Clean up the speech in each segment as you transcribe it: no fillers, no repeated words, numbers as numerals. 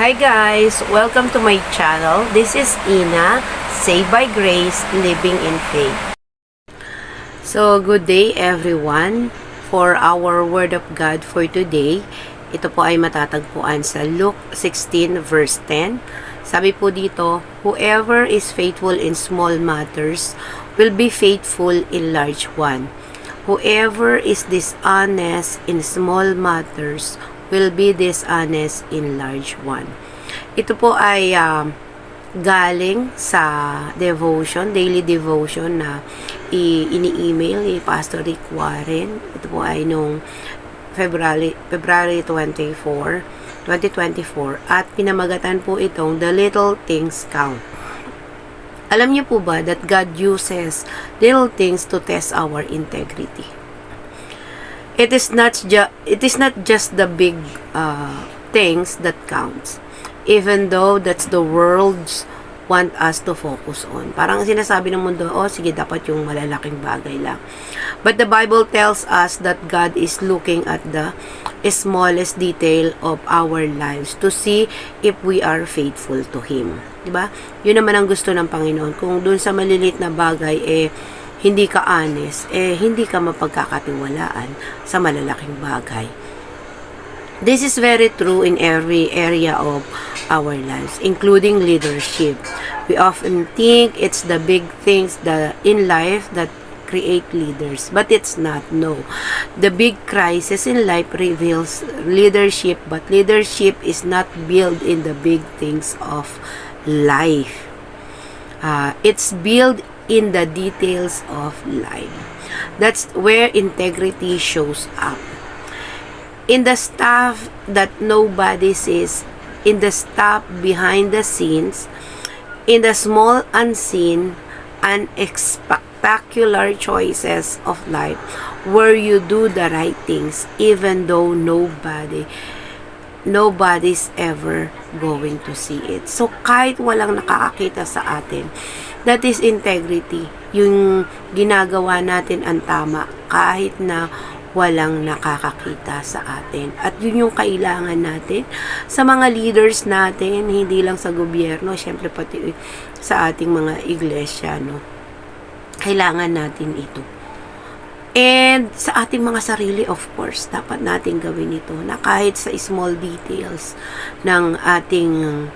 Hi guys! Welcome to my channel. This is Ina, Saved by Grace, Living in Faith. So, good day everyone. For our Word of God for today, ito po ay matatagpuan sa Luke 16 verse 10. Sabi po dito, whoever is faithful in small matters will be faithful in large one. Whoever is dishonest in small matters will be dishonest in large one. Ito po ay galing sa devotion, daily devotion na ini-email ni Pastor Rick Warren. Ito po ay nung February 24, 2024 at pinamagatan po itong The Little Things Count. Alam niyo po ba that God uses little things to test our integrity? It is not just the big things that counts, even though that's the world's want us to focus on. Parang sinasabi ng mundo, sige, dapat yung malalaking bagay lang. But the Bible tells us that God is looking at the smallest detail of our lives to see if we are faithful to Him. Diba? Yun naman ang gusto ng Panginoon. Kung dun sa maliliit na bagay, hindi ka honest, hindi ka mapagkakatiwalaan sa malalaking bagay. This is very true in every area of our lives, including leadership. We often think it's the big things in life that create leaders, but it's not. No. The big crisis in life reveals leadership, but leadership is not built in the big things of life. It's built in the details of life. That's where integrity shows up. In the stuff that nobody sees, in the stuff behind the scenes, in the small unseen and spectacular choices of life, where you do the right things even though nobody's ever going to see it. So, kahit walang nakakakita sa atin, that is integrity. Yung ginagawa natin ang tama, kahit na walang nakakakita sa atin. At yun yung kailangan natin sa mga leaders natin, hindi lang sa gobyerno, syempre pati sa ating mga iglesia, no? Kailangan natin ito. And sa ating mga sarili, of course, dapat natin gawin ito na kahit sa small details ng ating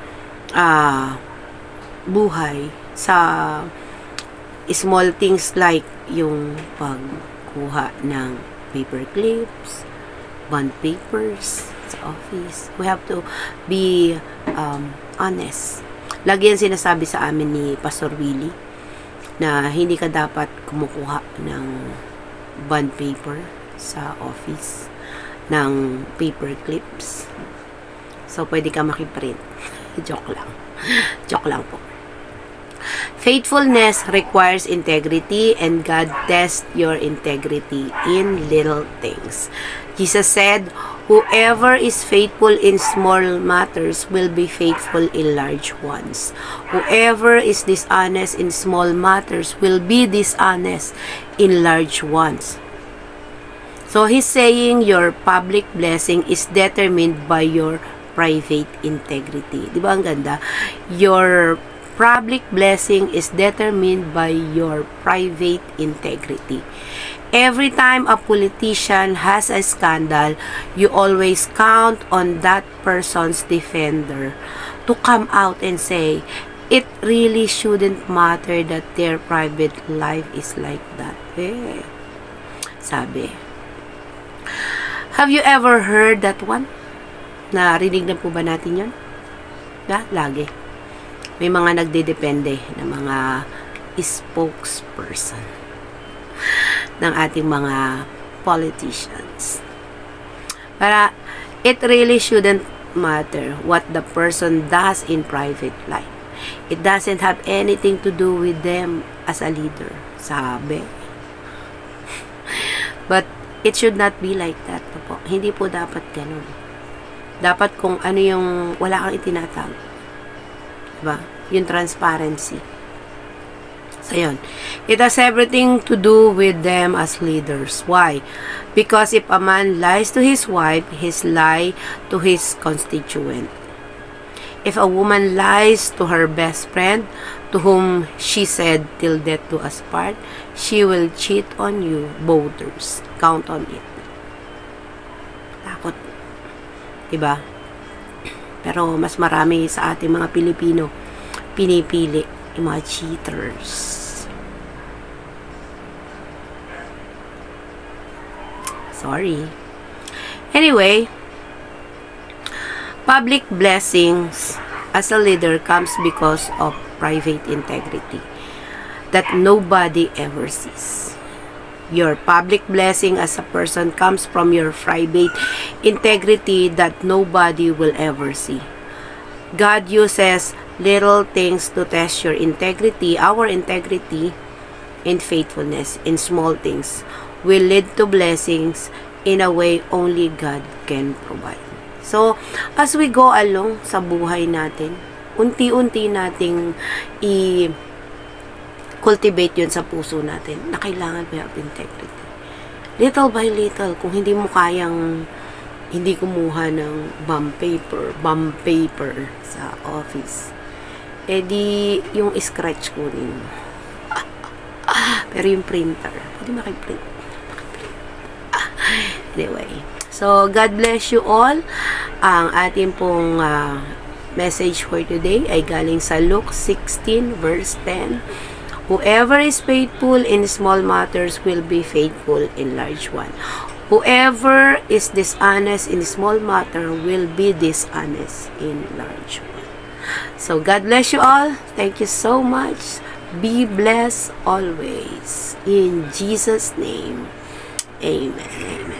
buhay, sa small things like yung pagkuha ng paper clips, bond papers sa office. We have to be honest. Lagi yan sinasabi sa amin ni Pastor Willie na hindi ka dapat kumukuha ng bond paper sa office, ng paper clips. So, pwede ka makiprint. Joke lang. Joke lang po. Faithfulness requires integrity, and God tests your integrity in little things. Jesus said, whoever is faithful in small matters will be faithful in large ones. Whoever is dishonest in small matters will be dishonest in large ones. So He's saying your public blessing is determined by your private integrity. Di ba ang ganda? Your public blessing is determined by your private integrity. Every time a politician has a scandal, you always count on that person's defender to come out and say, it really shouldn't matter that their private life is like that. Sabi. Have you ever heard that one? Narinig na po ba natin yun? Lagi. May mga nagdedepende na mga spokesperson ng ating mga politicians. Para it really shouldn't matter what the person does in private life. It doesn't have anything to do with them as a leader. Sabi. But it should not be like that po. Hindi po dapat ganun. Dapat kung ano yung wala kang itinatago. Diba? Yung transparency. So, yun. It has everything to do with them as leaders. Why? Because if a man lies to his wife, he's lie to his constituent. If a woman lies to her best friend, to whom she said, till death do us part, she will cheat on you, bothers. Count on it. Takot. Diba? Pero mas marami sa ating mga Pilipino, pinipili yung mga cheaters. Sorry. Anyway, public blessings as a leader comes because of private integrity that nobody ever sees. Your public blessing as a person comes from your private integrity that nobody will ever see. God uses little things to test your integrity. Our integrity and faithfulness in small things will lead to blessings in a way only God can provide. So, as we go along sa buhay natin, unti-unti nating i-cultivate yun sa puso natin na kailangan we have integrity. Little by little, kung hindi mo kayang hindi kumuha ng bond paper sa office, edi yung scratch kunin mo. Pero yung printer, pwede makiprint. Anyway, so God bless you all. Ang ating pong message for today ay galing sa Luke 16 verse 10. Whoever is faithful in small matters will be faithful in large one. Whoever is dishonest in small matter will be dishonest in large one. So God bless you all. Thank you so much. Be blessed always. In Jesus' name. Amen. Amen.